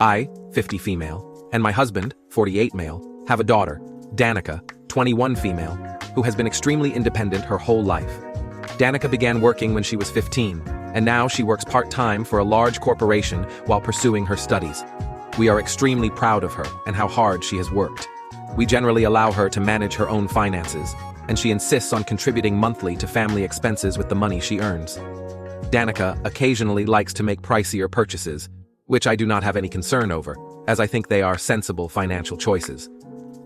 I, 50 female, and my husband, 48 male, have a daughter, Danica, 21 female, who has been extremely independent her whole life. Danica began working when she was 15, and now she works part-time for a large corporation while pursuing her studies. We are extremely proud of her and how hard she has worked. We generally allow her to manage her own finances, and she insists on contributing monthly to family expenses with the money she earns. Danica occasionally likes to make pricier purchases, which I do not have any concern over, as I think they are sensible financial choices.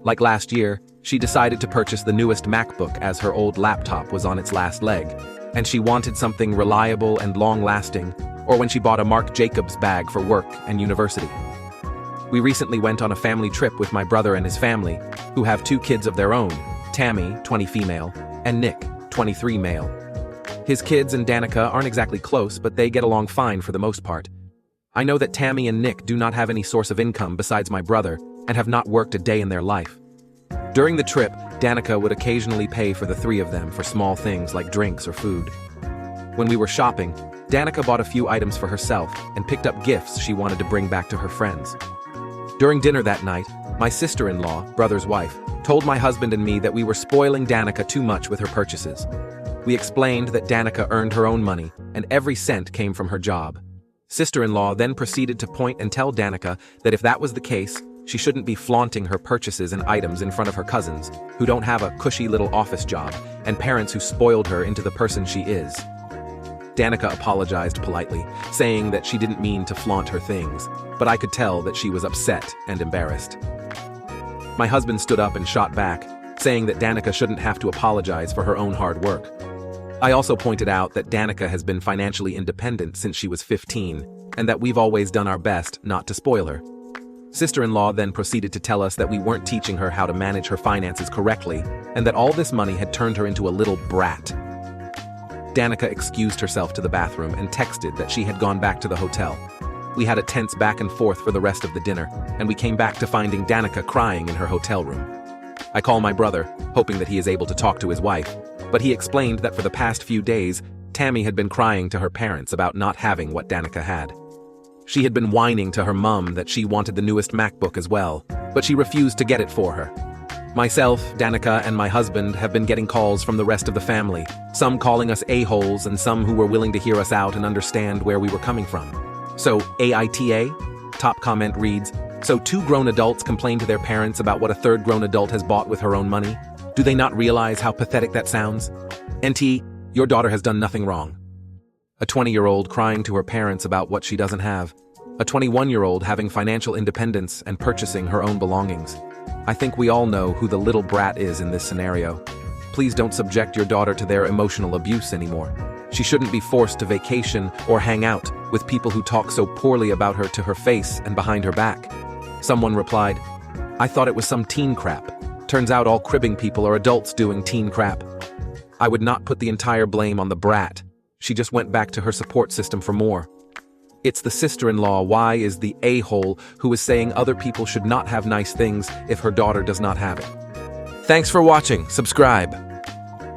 Like last year, she decided to purchase the newest MacBook as her old laptop was on its last leg, and she wanted something reliable and long-lasting, or when she bought a Marc Jacobs bag for work and university. We recently went on a family trip with my brother and his family, who have 2 kids of their own, Tammy, 20 female, and Nick, 23 male. His kids and Danica aren't exactly close, but they get along fine for the most part. I know that Tammy and Nick do not have any source of income besides my brother, and have not worked a day in their life. During the trip, Danica would occasionally pay for the 3 of them for small things like drinks or food. When we were shopping, Danica bought a few items for herself and picked up gifts she wanted to bring back to her friends. During dinner that night, my sister-in-law, brother's wife, told my husband and me that we were spoiling Danica too much with her purchases. We explained that Danica earned her own money, and every cent came from her job. Sister-in-law then proceeded to point and tell Danica that if that was the case, she shouldn't be flaunting her purchases and items in front of her cousins, who don't have a cushy little office job, and parents who spoiled her into the person she is. Danica apologized politely, saying that she didn't mean to flaunt her things, but I could tell that she was upset and embarrassed. My husband stood up and shot back, saying that Danica shouldn't have to apologize for her own hard work. I also pointed out that Danica has been financially independent since she was 15, and that we've always done our best not to spoil her. Sister-in-law then proceeded to tell us that we weren't teaching her how to manage her finances correctly, and that all this money had turned her into a little brat. Danica excused herself to the bathroom and texted that she had gone back to the hotel. We had a tense back and forth for the rest of the dinner, and we came back to finding Danica crying in her hotel room. I call my brother, hoping that he is able to talk to his wife, but he explained that for the past few days, Tammy had been crying to her parents about not having what Danica had. She had been whining to her mum that she wanted the newest MacBook as well, but she refused to get it for her. Myself, Danica, and my husband have been getting calls from the rest of the family, some calling us a-holes and some who were willing to hear us out and understand where we were coming from. So, AITA? Top comment reads, "So 2 grown adults complain to their parents about what a 3rd grown adult has bought with her own money? Do they not realize how pathetic that sounds? NT, your daughter has done nothing wrong." A 20-year-old crying to her parents about what she doesn't have. A 21-year-old having financial independence and purchasing her own belongings. I think we all know who the little brat is in this scenario. Please don't subject your daughter to their emotional abuse anymore. She shouldn't be forced to vacation or hang out with people who talk so poorly about her to her face and behind her back. Someone replied, "I thought it was some teen crap. Turns out all cribbing people are adults doing teen crap." I would not put the entire blame on the brat. She just went back to her support system for more. It's the sister-in-law Y is the a-hole who is saying other people should not have nice things if her daughter does not have it. Thanks for watching. Subscribe.